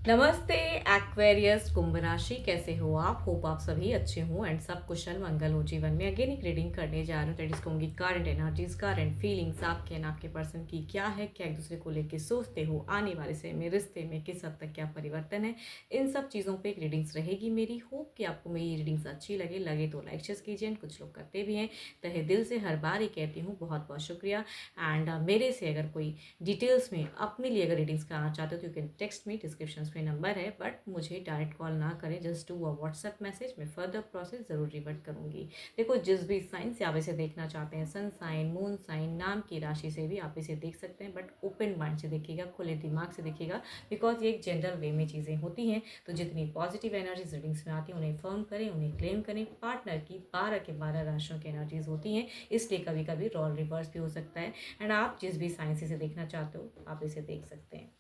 नमस्ते एक्वेरियस कुंभ राशि, कैसे हो आप? होप आप सभी अच्छे हो एंड सब कुशल मंगल हो जीवन में। अगेन एक रीडिंग करने जा रहे हो दैट इज कहूँगी करंट एनर्जीज, करंट फीलिंग्स आपके एंड आपके पर्सन की क्या है, क्या एक दूसरे को लेके सोचते हो, आने वाले समय में रिश्ते में किस हद तक क्या परिवर्तन है, इन सब चीज़ों पे एक रीडिंग्स रहेगी मेरी। होप कि आपको मेरी रीडिंग्स अच्छी लगे तो लाइक शेयर कीजिए एंड कुछ लोग करते भी हैं। तहे दिल से हर बार ही कहती हूँ बहुत बहुत शुक्रिया। एंड मेरे से अगर कोई डिटेल्स में अपने लिए अगर रीडिंग्स कराना चाहते हो तो you can text me, description में नंबर है, बट मुझे डायरेक्ट कॉल ना करें, just do a WhatsApp message, मैं फर्दर प्रोसेस ज़रूर रिवर्ट करूँगी। देखो, जिस भी साइन से आप इसे देखना चाहते हैं, सन साइन, मून साइन, नाम की राशि से भी आप इसे देख सकते हैं, बट ओपन माइंड से देखिएगा, खुले दिमाग से देखिएगा, बिकॉज ये एक जनरल वे में चीज़ें होती हैं। तो जितनी पॉजिटिव एनर्जीज रीडिंग्स में आती हैं उन्हें फर्म करें, उन्हें क्लेम करें। पार्टनर की 12 के 12 राशियों की एनर्जीज होती हैं, इसलिए कभी कभी रोल रिवर्स भी हो सकता है। एंड आप जिस भी साइंस से देखना चाहते हो आप इसे देख सकते हैं।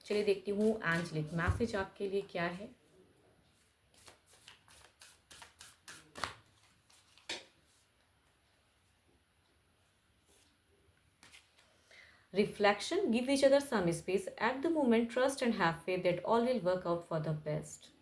चलिए देखती हूँ एंजलिक मैसेज आपके लिए क्या है। Reflection, give each other some space at the moment, trust and have faith that all will work out for the best.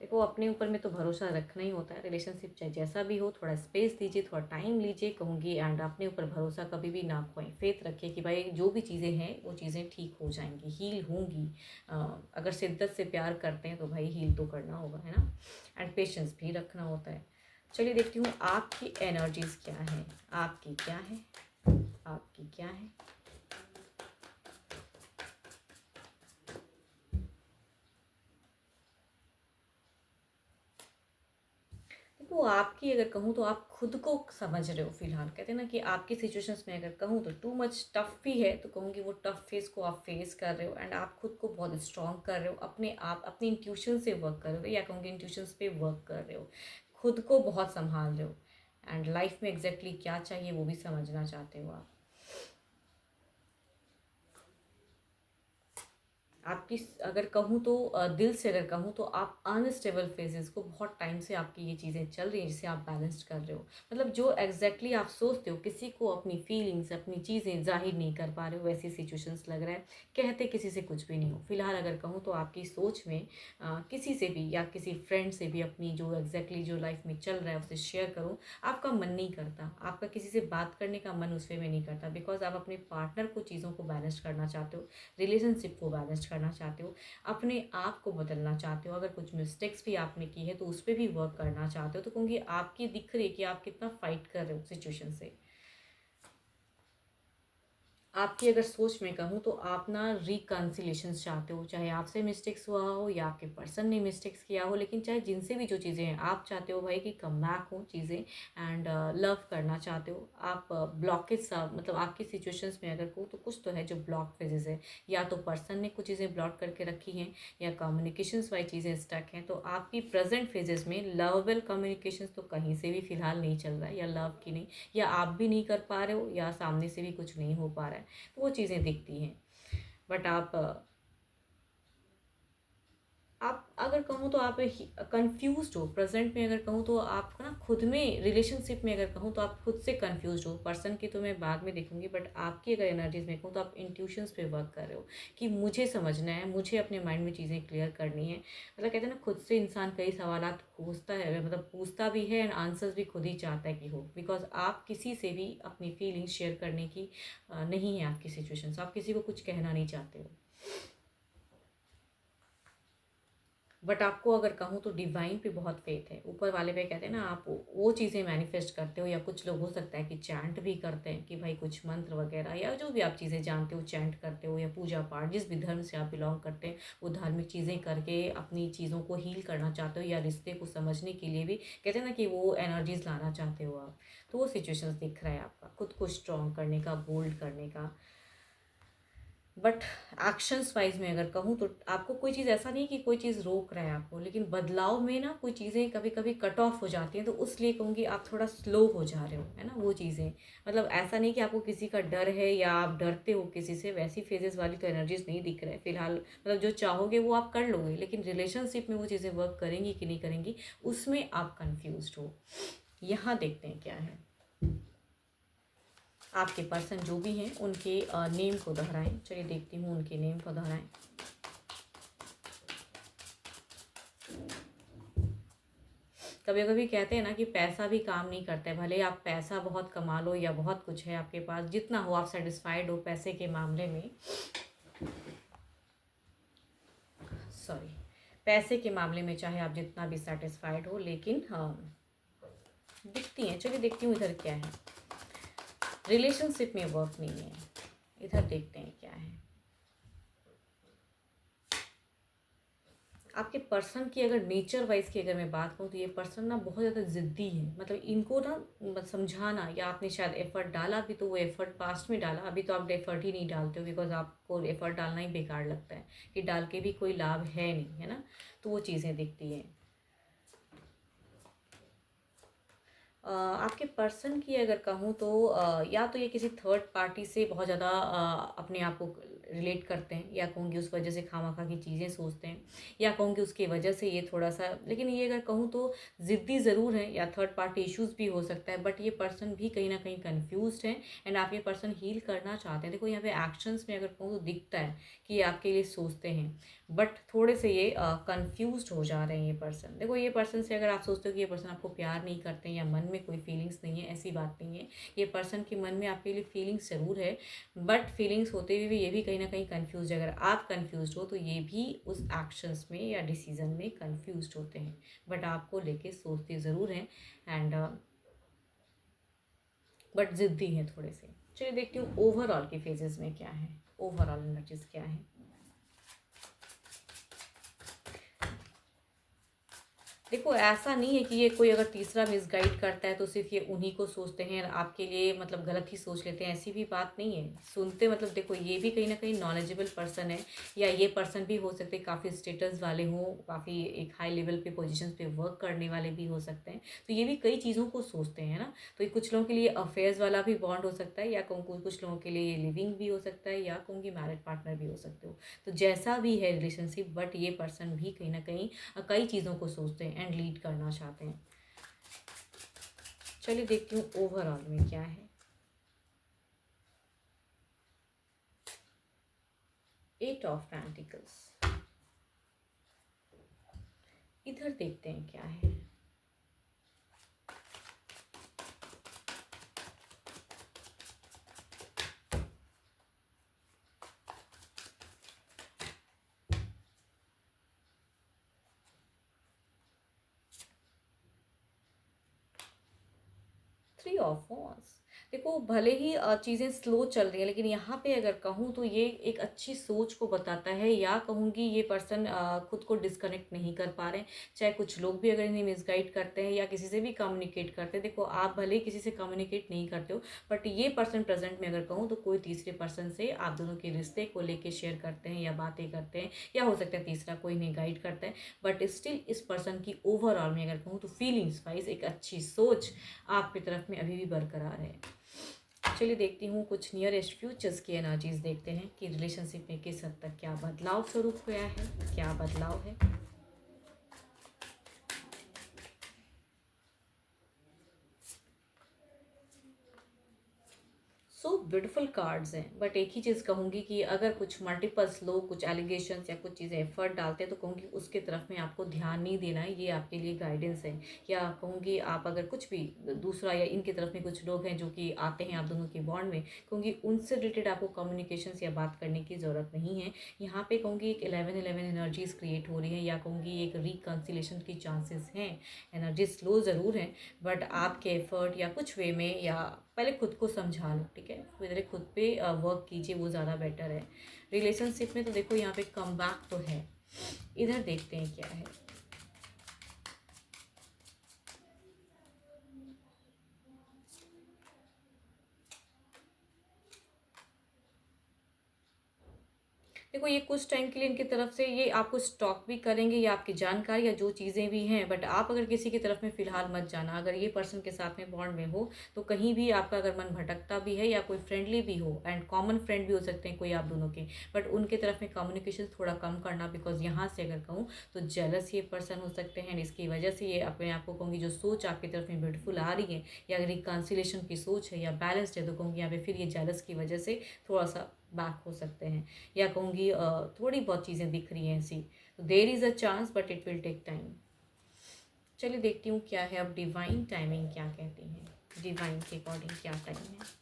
देखो, अपने ऊपर में तो भरोसा रखना ही होता है। रिलेशनशिप चाहे जैसा भी हो, थोड़ा स्पेस दीजिए, थोड़ा टाइम लीजिए कहूँगी। एंड अपने ऊपर भरोसा कभी भी ना खोएं, फेथ रखिए कि भाई जो भी चीज़ें हैं वो चीज़ें ठीक हो जाएंगी, हील होंगी। अगर शिद्दत से प्यार करते हैं तो भाई हील तो करना होगा, है ना। एंड पेशेंस भी रखना होता है। चलिए देखती हूँ आपकी एनर्जीज क्या है, आपकी क्या है, आपकी क्या है। तो आपकी अगर कहूँ तो आप खुद को समझ रहे हो फिलहाल। कहते हैं ना कि आपकी सिचुएशंस में अगर कहूँ तो टू मच टफ भी है, तो कहूँगी वो टफ फेस को आप फेस कर रहे हो। एंड आप खुद को बहुत स्ट्रॉन्ग कर रहे हो, अपने आप अपनी इंट्यूशन से वर्क कर रहे हो, या कहूँगी इंट्यूशंस पे वर्क कर रहे हो, खुद को बहुत संभाल रहे हो। एंड लाइफ में एग्जैक्टली क्या चाहिए वो भी समझना चाहते हो आप। आपकी अगर कहूँ तो दिल से अगर कहूँ तो आप अनस्टेबल फेजेस को बहुत टाइम से आपकी ये चीज़ें चल रही हैं जिसे आप बैलेंस्ड कर रहे हो। मतलब जो एग्जैक्टली आप सोचते हो, किसी को अपनी फीलिंग्स, अपनी चीज़ें जाहिर नहीं कर पा रहे हो, वैसी सिचुएशंस लग रहा है। कहते किसी से कुछ भी नहीं हो फिलहाल। अगर कहूँ तो आपकी सोच में किसी से भी या किसी फ्रेंड से भी अपनी जो एग्जैक्टली जो लाइफ में चल रहा है उसे शेयर करो। आपका मन नहीं करता, आपका किसी से बात करने का मन उस वे में नहीं करता, बिकॉज आप अपने पार्टनर को चीज़ों को बैलेंस करना चाहते हो, रिलेशनशिप को बैलेंस करना चाहते हो, अपने आप को बदलना चाहते हो। अगर कुछ मिस्टेक्स भी आपने की है तो उस पर भी वर्क करना चाहते हो। तो कहूँगी आपकी दिख रही है कि आप कितना फाइट कर रहे हो सिचुएशन से। आपकी अगर सोच में कहूँ तो आप ना रिकन्सिलेशन चाहते हो, चाहे आपसे मिस्टेक्स हुआ हो या आपके पर्सन ने मिस्टेक्स किया हो, लेकिन चाहे जिनसे भी जो चीज़ें हैं आप चाहते हो भाई कि कम बैक हो चीज़ें। एंड लव करना चाहते हो आप। ब्लॉकेज मतलब आपकी सिचुएशंस में अगर कहूँ तो कुछ तो है जो ब्लॉक फेजेस है, या तो पर्सन ने कुछ चीज़ें ब्लॉक करके रखी हैं, या कम्युनिकेशंस वाली चीज़ें स्टक हैं। तो आपकी प्रेजेंट फेजेस में लवेबल कम्युनिकेशंस तो कहीं से भी फिलहाल नहीं चल रहा है, या लव की नहीं, या आप भी नहीं कर पा रहे हो, या सामने से भी कुछ नहीं हो पा रहा है। तो वो चीज़ें दिखती हैं। बट आप अगर कहूँ तो आप कंफ्यूज हो प्रेजेंट में। अगर कहूँ तो आप ना खुद में रिलेशनशिप में अगर कहूँ तो आप खुद से कंफ्यूज हो। पर्सन की तो मैं बाद में देखूंगी, बट आपकी अगर एनर्जीज में कहूँ तो आप इंट्यूशंस पे वर्क कर रहे हो कि मुझे समझना है, मुझे अपने माइंड में चीज़ें क्लियर करनी है। मतलब कहते हैं ना, खुद से इंसान कई सवालात पूछता है, मतलब पूछता भी है एंड आंसर्स भी खुद ही चाहता है कि हो, बिकॉज आप किसी से भी अपनी फीलिंग्स शेयर करने की नहीं है आपकी सिचुएशन, आप किसी को कुछ कहना नहीं चाहते हो। बट आपको अगर कहूँ तो डिवाइन पे बहुत फेथ है, ऊपर वाले पे। कहते हैं ना, आप वो चीज़ें मैनिफेस्ट करते हो, या कुछ लोग हो सकता है कि चैंट भी करते हैं कि भाई कुछ मंत्र वगैरह, या जो भी आप चीज़ें जानते हो चैंट करते हो, या पूजा पाठ जिस भी धर्म से आप बिलोंग करते हैं वो धार्मिक चीज़ें करके अपनी चीज़ों को हील करना चाहते हो, या रिश्ते को समझने के लिए भी कहते हैं ना कि वो एनर्जीज लाना चाहते हो आप। तो वो सिचुएशंस दिख रहा है आपका, खुद को स्ट्रॉन्ग करने का, बोल्ड करने का। बट एक्शंस वाइज में अगर कहूँ तो आपको कोई चीज़ ऐसा नहीं कि कोई चीज़ रोक रहा है आपको, लेकिन बदलाव में ना कोई चीज़ें कभी कभी कट ऑफ हो जाती हैं, तो उसलिए कहूँगी आप थोड़ा स्लो हो जा रहे हो, है ना। वो चीज़ें मतलब ऐसा नहीं कि आपको किसी का डर है या आप डरते हो किसी से, वैसी फेजेस वाली तो एनर्जीज नहीं दिख रहे फिलहाल। मतलब जो चाहोगे वो आप कर लोगे, लेकिन रिलेशनशिप में वो चीज़ें वर्क करेंगी कि नहीं करेंगी उसमें आप कन्फ्यूज हो। यहाँ देखते हैं क्या है। आपके पर्सन जो भी हैं उनके नेम को दोहराएं। चलिए देखती हूँ उनके नेम को दोहराएं। कभी कभी कहते हैं ना कि पैसा भी काम नहीं करता है, भले आप पैसा बहुत कमा लो या बहुत कुछ है आपके पास, जितना हो आप सेटिस्फाइड हो पैसे के मामले में, सॉरी, पैसे के मामले में चाहे आप जितना भी सेटिस्फाइड हो, लेकिन हाँ दिखती हैं। चलिए देखती हूँ इधर क्या है। रिलेशनशिप में वर्क नहीं है, इधर देखते हैं क्या है। आपके पर्सन की अगर नेचर वाइज की अगर मैं बात करूँ तो ये पर्सन ना बहुत ज़्यादा ज़िद्दी है, मतलब इनको ना समझाना, या आपने शायद एफर्ट डाला भी तो वो एफर्ट पास्ट में डाला, अभी तो आप एफर्ट ही नहीं डालते हो बिकॉज आपको एफर्ट डालना ही बेकार लगता है कि डाल के भी कोई लाभ है नहीं, है ना। तो वो चीज़ें दिखती हैं। आपके पर्सन की अगर कहूँ तो या तो ये किसी थर्ड पार्टी से बहुत ज़्यादा अपने आप को रिलेट करते हैं, या कहूँगी उस वजह से खामखा की चीज़ें सोचते हैं, या कहूँगी उसकी वजह से ये थोड़ा सा, लेकिन ये अगर कहूँ तो ज़िद्दी ज़रूर है, या थर्ड पार्टी इश्यूज़ भी हो सकता है, बट ये पर्सन भी कहीं ना कहीं कन्फ्यूज्ड है एंड आप ये पर्सन हील करना चाहते हैं। देखो यहाँ पे एक्शंस में अगर कहूँ तो दिखता है कि ये आपके लिए सोचते हैं, बट थोड़े से ये कंफ्यूज्ड हो जा रहे हैं ये पर्सन। देखो ये पर्सन से अगर आप सोचते हो कि ये पर्सन आपको प्यार नहीं करते हैं या मन में कोई फीलिंग्स नहीं है, ऐसी बात नहीं है। ये पर्सन के मन में आपके लिए फीलिंग्स ज़रूर है, बट फीलिंग्स होते हुए भी ये भी कहीं ना कहीं कंफ्यूज है। अगर आप कंफ्यूज हो तो ये भी उस एक्शंस में या डिसीजन में कंफ्यूज होते हैं, बट आपको लेके सोचते ज़रूर हैं एंड बट ज़िद्दी हैं थोड़े से। चलिए देखती हूँ ओवरऑल के फेजेस में क्या है, ओवरऑल एनर्जीज क्या है। देखो ऐसा नहीं है कि ये कोई अगर तीसरा मिसगाइड करता है तो सिर्फ ये उन्हीं को सोचते हैं और आपके लिए मतलब गलत ही सोच लेते हैं, ऐसी भी बात नहीं है। सुनते मतलब देखो ये भी कहीं ना कहीं नॉलेजेबल पर्सन है, या ये पर्सन भी हो सकते हैं काफ़ी स्टेटस वाले हों, काफ़ी एक हाई लेवल पे पोजीशंस पे वर्क करने वाले भी हो सकते हैं, तो ये भी कई चीज़ों को सोचते हैं ना। तो ये कुछ लोगों के लिए अफेयर्स वाला भी बॉन्ड हो सकता है, या कहूँ कुछ लोगों के लिए लिविंग भी हो सकता है, या कहूँगी मैरिड पार्टनर भी हो सकते हो। तो जैसा भी है रिलेशनशिप, बट ये पर्सन भी कहीं ना कहीं कई चीज़ों को सोचते हैं एंड लीड करना चाहते हैं। चलिए देखती हूँ ओवरऑल में क्या है। एट ऑफ पेंटिकल्स, इधर देखते हैं क्या है। 3 ऑफ वॉन्ड्स, देखो भले ही चीज़ें स्लो चल रही हैं, लेकिन यहाँ पे अगर कहूँ तो ये एक अच्छी सोच को बताता है, या कहूँगी ये पर्सन खुद को डिस्कनेक्ट नहीं कर पा रहे हैं। चाहे कुछ लोग भी अगर इन्हें मिसगाइड करते हैं या किसी से भी कम्युनिकेट करते हैं, देखो आप भले ही किसी से कम्युनिकेट नहीं करते हो, बट ये पर्सन प्रेजेंट में अगर कहूँ तो कोई तीसरे पर्सन से आप दोनों के रिश्ते को लेके शेयर करते हैं या बातें करते हैं, या हो सकता है तीसरा कोई इन्हें गाइड करता है, बट स्टिल इस पर्सन की ओवरऑल में अगर कहूँ तो फीलिंग्स वाइज एक अच्छी सोच आपकी तरफ में अभी भी बरकरार है। चलिए देखती हूँ कुछ नियरेस्ट फ्यूचर्स की एनर्जीज देखते हैं कि रिलेशनशिप में किस हद तक क्या बदलाव स्वरूप हुआ है, क्या बदलाव है। सो ब्यूटीफुल कार्ड्स हैं, बट एक ही चीज़ कहूँगी कि अगर कुछ मल्टीपल्स लोग कुछ एलिगेशंस या कुछ चीज़ें एफर्ट डालते हैं तो कहूँगी उसके तरफ में आपको ध्यान नहीं देना है, ये आपके लिए गाइडेंस है। या कहूँगी आप अगर कुछ भी दूसरा या इनके तरफ में कुछ लोग हैं जो कि आते हैं आप दोनों के बॉन्ड में, कहूँगी उनसे रिलेटेड आपको कम्युनिकेशन या बात करने की ज़रूरत नहीं है। यहाँ पे कहूँगी एक 11-11 एनर्जीज क्रिएट हो रही है, या कहूँगी एक रिकन्सिलेशन की चांसेस हैं। एनर्जी स्लो ज़रूर है, बट आपके एफर्ट या कुछ वे में, या पहले खुद को समझा लो, ठीक है, पहले खुद पे वर्क कीजिए, वो ज़्यादा बेटर है। रिलेशनशिप में तो देखो यहाँ पे कम बैक तो है, इधर देखते हैं क्या है। देखो ये कुछ टाइम के लिए इनकी तरफ से ये आपको स्टॉक भी करेंगे, या आपकी जानकारी या जो चीज़ें भी हैं, बट आप अगर किसी की तरफ में फ़िलहाल मत जाना। अगर ये पर्सन के साथ में बॉन्ड में हो तो कहीं भी आपका अगर मन भटकता भी है, या कोई फ्रेंडली भी हो एंड कॉमन फ्रेंड भी हो सकते हैं कोई आप दोनों के, बट उनके तरफ में कम्युनिकेशन थोड़ा कम करना, बिकॉज यहाँ से अगर कहूँ तो जेलस ये पर्सन हो सकते हैं, इसकी वजह से ये अपने आप को कहूँगी जो सोच आपकी तरफ में ब्यूटीफुल आ रही है, या रिकन्सिलेशन की सोच है या बैलेंस्ड है, तो कहूँगी यहाँ पे फिर ये जेलस की वजह से थोड़ा सा बैक हो सकते हैं, या कहूँगी थोड़ी बहुत चीज़ें दिख रही हैं ऐसी। तो there is a chance but it will take time. चलिए देखती हूँ क्या है अब डिवाइन टाइमिंग क्या कहती हैं, डिवाइन के अकॉर्डिंग क्या टाइम है।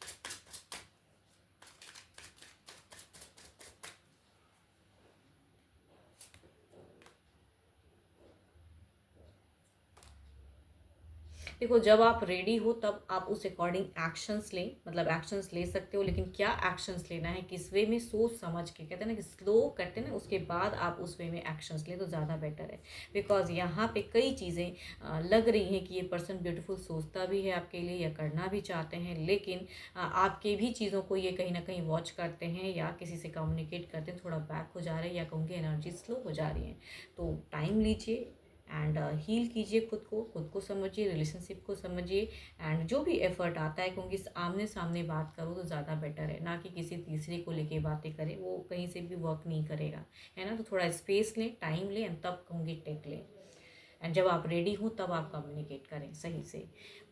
देखो जब आप रेडी हो तब आप उस अकॉर्डिंग एक्शंस लें, मतलब एक्शंस ले सकते हो, लेकिन क्या एक्शंस लेना है, किस वे में, सोच समझ के, कहते हैं ना कि स्लो करते हैं ना, उसके बाद आप उस वे में एक्शंस लें तो ज़्यादा बेटर है। बिकॉज यहाँ पे कई चीज़ें लग रही हैं कि ये पर्सन ब्यूटीफुल सोचता भी है आपके लिए या करना भी चाहते हैं, लेकिन आपके भी चीज़ों को ये कहीं ना कहीं वॉच करते हैं या किसी से कम्युनिकेट करते हैं, थोड़ा बैक हो जा रहे हैं या कहूँगी एनर्जी स्लो हो जा रही है। तो टाइम लीजिए एंड हील कीजिए, खुद को समझिए, रिलेशनशिप को समझिए, एंड जो भी एफर्ट आता है क्योंकि आमने सामने बात करो तो ज़्यादा बेटर है, ना कि किसी तीसरे को लेके बातें करें, वो कहीं से भी वर्क नहीं करेगा, है ना। तो थोड़ा स्पेस लें, टाइम लें एंड तब कहूँगी टेक लें, एंड जब आप रेडी हो तब आप कम्युनिकेट करें सही से।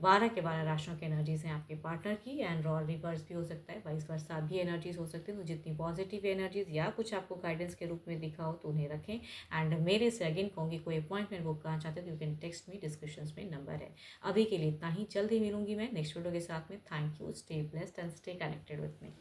12 के 12 राशियों की एनर्जीज हैं आपके पार्टनर की, एंड रॉ रिवर्स भी हो सकता है, वाइस वर्सा भी एनर्जीज हो सकती है। तो जितनी पॉजिटिव एनर्जीज या कुछ आपको गाइडेंस के रूप में दिखा हो तो उन्हें रखें, एंड मेरे से अगेन कहूँगी कोई अपॉइंटमेंट बुक करना चाहते हो तो you can text me, description में नंबर है। अभी के लिए इतना ही, जल्द ही मिलूंगी मैं नेक्स्ट वीडियो के साथ में। Thank you, stay blessed and stay connected with me.